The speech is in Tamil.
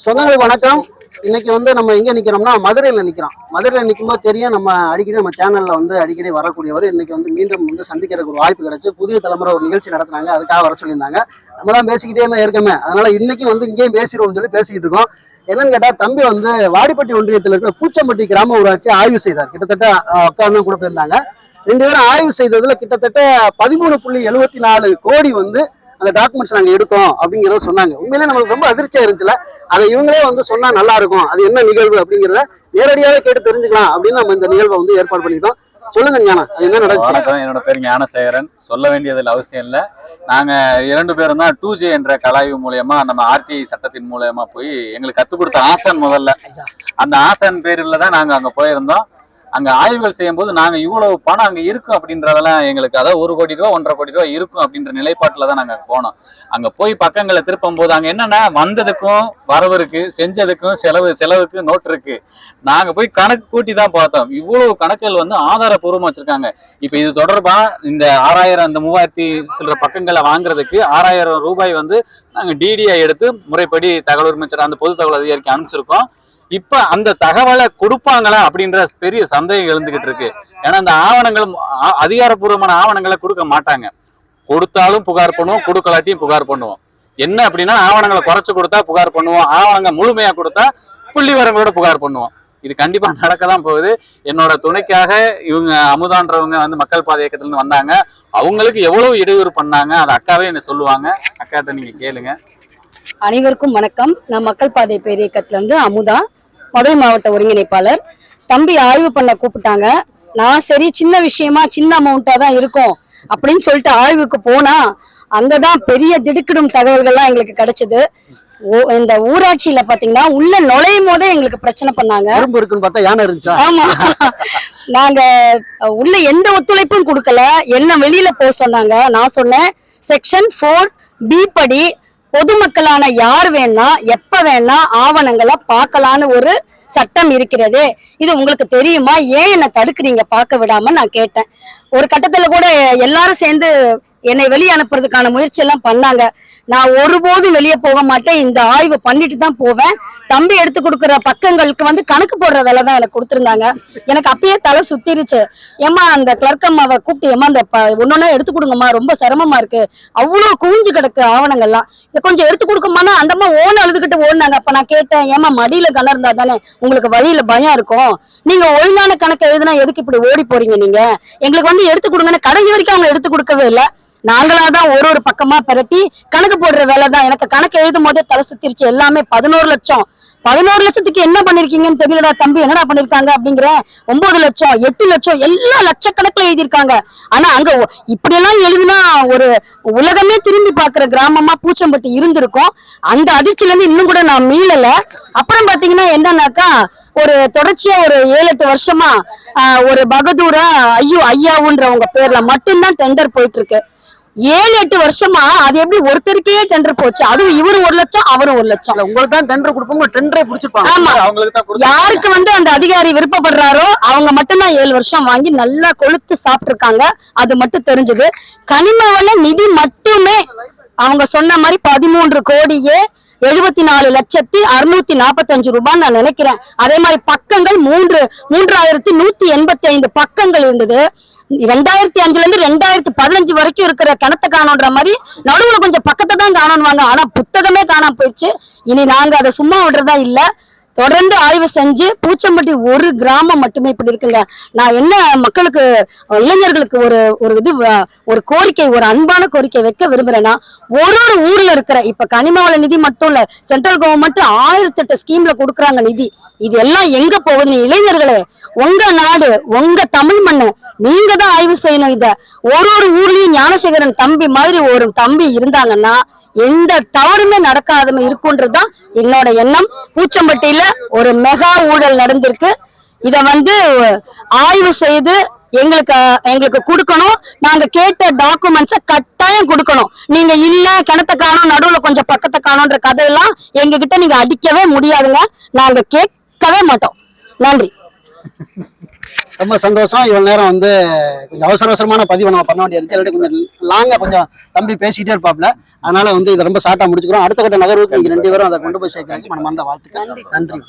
சொந்தங்களுக்கு வணக்கம். இன்னைக்கு நம்ம எங்க நிக்கிறோம்னா மதுரையில நிக்கிறோம். மதுரையில நிக்கும்போது தெரியும், நம்ம அடிக்கடி நம்ம சேனல்ல அடிக்கடி வரக்கூடியவர். இன்னைக்கு மீண்டும் சந்திக்கிறதுக்கு ஒரு வாய்ப்பு கிடைச்சு புதிய தலைமுறை ஒரு நிகழ்ச்சி நடத்துனாங்க. அதுக்காக வர சொல்லியிருந்தாங்க. நம்ம தான் பேசிக்கிட்டே இருக்கமே, அதனால இன்னைக்கும் இங்கேயும் பேசிடுவோம்னு சொல்லி பேசிக்கிட்டு இருக்கோம். என்னன்னு கேட்டா, தம்பி வாடிப்பட்டி ஒன்றியத்தில் இருக்கிற பூச்சம்பட்டி கிராம ஊராட்சி ஆய்வு செய்தார். கிட்டத்தட்ட உட்கார்ந்து கூட போயிருந்தாங்க. 2 பேரும் ஆய்வு செய்ததுல கிட்டத்தட்ட 13.74 கோடி அந்த டாக்குமெண்ட்ஸ் நாங்க எடுத்தோம் அப்படிங்கறத சொன்னாங்க. உண்மையிலே நமக்கு ரொம்ப அதிர்ச்சியா இருந்துச்சுல. அதை இவங்களே சொன்னா நல்லா இருக்கும், அது என்ன நிகழ்வு அப்படிங்கிறத நேரடியாவே கேட்டு தெரிஞ்சுக்கலாம் அப்படின்னு நம்ம இந்த நிகழ்வை ஏற்பாடு பண்ணிட்டோம். சொல்லுங்க ஞானம், அது என்ன நடந்துச்சு? வணக்கம், என்னோட பேர் ஞானசேகரன். சொல்ல வேண்டியதில் அவசியம் இல்லை. நாங்க 2 பேரும் தான் 2J என்ற கலாய்வு மூலயமா நம்ம RTI சட்டத்தின் மூலயமா போய் எங்களுக்கு கத்துக் கொடுத்த ஆசான், முதல்ல அந்த ஆசான் பேரில் தான் நாங்க அங்க போயிருந்தோம். அங்க ஆய்வுகள் செய்யும் போது நாங்க இவ்வளவு பணம் அங்க இருக்கும் அப்படின்றதெல்லாம் எங்களுக்கு, அதாவது 1 கோடி ரூபா 1.5 கோடி ரூபா இருக்கும் அப்படின்ற நிலைப்பாட்டுல தான் நாங்க போனோம். அங்க போய் பக்கங்களை திருப்பும் போது அங்க என்னன்னா, வந்ததுக்கும் வரவு இருக்கு, செஞ்சதுக்கும் செலவுக்கு நோட் இருக்கு. நாங்க போய் கணக்கு கூட்டி தான் பார்த்தோம். இவ்வளவு கணக்குகள் ஆதாரபூர்வமா வச்சிருக்காங்க. இப்ப இது தொடர்பா இந்த 6000 இந்த 3000 சில பக்கங்களை வாங்குறதுக்கு 6000 ரூபாய் நாங்க DDI எடுத்து முறைப்படி தகவல் உரிமை அந்த பொது தகவல் அதிகாரிக்கு அனுப்பிச்சிருக்கோம். இப்ப அந்த தகவலை கொடுப்பாங்களா அப்படின்ற பெரிய சந்தேகம் எழுந்துகிட்டு இருக்கு. ஏன்னா இந்த ஆவணங்கள் அதிகாரப்பூர்வமான ஆவணங்களை கொடுக்க மாட்டாங்க. கொடுத்தாலும் புகார் பண்ணுவோம், கொடுக்கலாட்டியும் புகார் பண்ணுவோம். என்ன அப்படின்னா, ஆவணங்களை குறைச்சு கொடுத்தா புகார் பண்ணுவோம், ஆவணங்கள் முழுமையா கொடுத்தா புள்ளிவரங்களோட புகார் பண்ணுவோம். இது கண்டிப்பா நடக்கதான் போகுது. என்னோட துணைக்காக இவங்க அமுதான்றவங்க மக்கள் பாதை இயக்கத்துல இருந்து வந்தாங்க. அவங்களுக்கு எவ்வளவு இடையூறு பண்ணாங்க அதை அக்காவே என்ன சொல்லுவாங்க. அக்காட்ட நீங்க கேளுங்க. அனைவருக்கும் வணக்கம். நான் மக்கள் பாதை பேர் இயக்கத்துல இருந்து அமுதா, மதுரை மாவட்ட ஒருங்கிணைப்பாளர். தம்பி ஆய்வு பண்ண கூப்பிட்டாங்க. நான் சரி, சின்ன விஷயமா சின்ன அமௌண்டா தான் இருக்கும் அப்படின்னு சொல்லிட்டு ஆய்வுக்கு போனா அங்கதான் பெரிய திடுக்கிடும் தகவல்கள்லாம் எங்களுக்கு கிடைச்சது. இந்த ஊராட்சியில பாத்தீங்கன்னா உள்ள நுழையும் போதே எங்களுக்கு பிரச்சனை பண்ணாங்க. ஆமா, நாங்க உள்ள எந்த ஒத்துழைப்பும் கொடுக்கல. என்ன வெளியில போக சொன்னாங்க. நான் சொன்னேன், செக்ஷன் 4B படி பொதுமக்களான யார் வேணா எப்ப வேணா ஆவணங்களை பார்க்கலான்னு ஒரு சட்டம் இருக்கிறது. இது உங்களுக்கு தெரியுமா? ஏன் என்ன தடுக்கிறீங்க பார்க்க விடாம நான் கேட்டேன். ஒரு கட்டத்துல கூட எல்லாரும் சேர்ந்து என்னை வெளியே அனுப்புறதுக்கான முயற்சி எல்லாம் பண்ணாங்க. நான் ஒருபோதும் வெளியே போக மாட்டேன். இந்த ஆய்வு பண்ணிட்டு தான் போவேன். தம்பி எடுத்து கொடுக்குற பக்கங்களுக்கு கணக்கு போடுற வேலை தான் எனக்கு கொடுத்துருந்தாங்க. எனக்கு அப்பயே தலை சுத்திருச்சு. ஏமா அந்த கிளர்க் அம்மாவை கூப்பிட்டு, ஏமா அந்த ஒன்னொன்னா எடுத்து கொடுங்கம்மா, ரொம்ப சிரமமா இருக்கு, அவ்வளவு குவிஞ்சு கிடக்கு ஆவணங்கள்லாம், இதை கொஞ்சம் எடுத்து கொடுக்கமானா அந்த அம்மா ஓன்னு அழுதுகிட்டு ஓடினாங்க. அப்ப நான் கேட்டேன், ஏமா மடியில கணம் இருந்தா தானே உங்களுக்கு வழியில பயம் இருக்கும், நீங்க ஒழுங்கான கணக்கு எழுதுனா எதுக்கு இப்படி ஓடி போறீங்க? நீங்க எங்களுக்கு எடுத்து கொடுங்கன்னு கடைசி வரைக்கும் அவங்க எடுத்து கொடுக்கவே இல்லை. நாங்களாதான் ஒரு பக்கமா பரட்டி கணக்கு போடுற வேலை தான். எனக்கு கணக்கு எழுதும் போதே தலை சுத்திருச்சு. எல்லாமே 11 லட்சம். 11 லட்சத்துக்கு என்ன பண்ணிருக்கீங்கன்னு தெரியலடா தம்பி, என்னடா பண்ணிருக்காங்க அப்படிங்கிற. 9 லட்சம் 8 லட்சம் எல்லாம் லட்சக்கணக்கில் எழுதியிருக்காங்க. ஆனா அங்க இப்படியெல்லாம் எழுதினா ஒரு உலகமே திரும்பி பாக்குற கிராமமா பூச்சம்பட்டி இருந்திருக்கும். அந்த அதிர்ச்சியில இருந்து இன்னும் கூட நான் மீளல. அப்புறம் பாத்தீங்கன்னா என்னன்னாக்கா, ஒரு தொடர்ச்சியா ஒரு 7-8 வருஷமா ஒரு பகதூரா ஐயாவுன்றவங்க பேர்ல மட்டும்தான் டெண்டர் போயிட்டு இருக்கு. 7-8 வருஷமா அது எப்படி ஒருத்தருக்கே டெண்டர் போச்சு? அதுவும் இவரு 1 லட்சம், அவரும் 1 லட்சம். உங்களுக்கு தான் டெண்டர் கொடுப்போம், டெண்டரே பிடிச்சிருப்பாங்க. ஆமா, யாருக்கு அந்த அதிகாரி விருப்பப்படுறாரோ அவங்க மட்டும்தான் 7 வருஷம் வாங்கி நல்லா கொளுத்து சாப்பிட்டு இருக்காங்க. அது மட்டும் தெரிஞ்சது. கனிமவள நிதி மட்டுமே அவங்க சொன்ன மாதிரி 13 கோடியே 74,645 ரூபாய் நான் நினைக்கிறேன். அதே மாதிரி பக்கங்கள் 3185 பக்கங்கள் இருந்தது. 2005ல இருந்து 2015 வரைக்கும் இருக்கிற கிணத்தை காணோன்ற மாதிரி நடுவுல கொஞ்சம் பக்கத்தை தான் காணோன்னுவாங்க. ஆனா புத்தகமே காணாம போயிடுச்சு. இனி நாங்க அதை சும்மா விடுறதா இல்ல, தொடர்ந்து ஆய்வு செஞ்சு பூச்சம்பட்டி ஒரு கிராமம் மட்டுமே இப்படி இருக்குங்க. நான் என்ன மக்களுக்கு, இளைஞர்களுக்கு ஒரு கோரிக்கை, ஒரு அன்பான கோரிக்கை வைக்க விரும்புறேன்னா, ஒரு ஊர்ல இருக்கிற, இப்ப கனிமவள நிதி மட்டும் இல்ல, சென்ட்ரல் கவர்மெண்ட் 1008 ஸ்கீம்ல கொடுக்குறாங்க நிதி. இது எல்லாம் எங்க போகுது? இளைஞர்களே, உங்க நாடு, உங்க தமிழ் மண்ணு, நீங்க தான் ஆய்வு செய்யணும். இத ஒரு ஊர்லயும் ஞானசேகரன் தம்பி மாதிரி ஒரு தம்பி இருந்தாங்கன்னா எந்த தவறுமே நடக்காதம இருக்குன்றதுதான் என்னோட எண்ணம். பூச்சம்பட்டியில ஒரு மெகா ஊழல் நடந்திருக்கு. இத ஆய்வு செய்து எங்களுக்கு கொடுக்கணும். நாங்க கேட்ட டாக்குமெண்ட்ஸ கட்டாயம் கொடுக்கணும். நீங்க இல்ல கிணத்தை காணோம், நடுவுல கொஞ்சம் பக்கத்தை காணோன்ற கதையெல்லாம் எங்க கிட்ட நீங்க அடிக்கவே முடியாதுங்க. நாங்க கேட்கவே மாட்டோம். நன்றி. ரொம்ப சந்தோஷம். இவ்வளவு நேரம் வந்து கொஞ்சம் அவசரமான பதிவு நம்ம பண்ண வேண்டிய இருக்கு. இல்லாட்டி கொஞ்சம் லாங்கா கொஞ்சம் தம்பி பேசிட்டே இருப்பாப்ல. அதனால வந்து இதை ரொம்ப ஷார்ட்டா முடிச்சுக்கிறோம். அடுத்த கட்ட நகர்வுக்கு நீங்க 2 பேரும் அதை கொண்டு போய் சேர்க்கறதுக்கு மனமார்ந்த வாழ்த்துக்கள். நன்றி.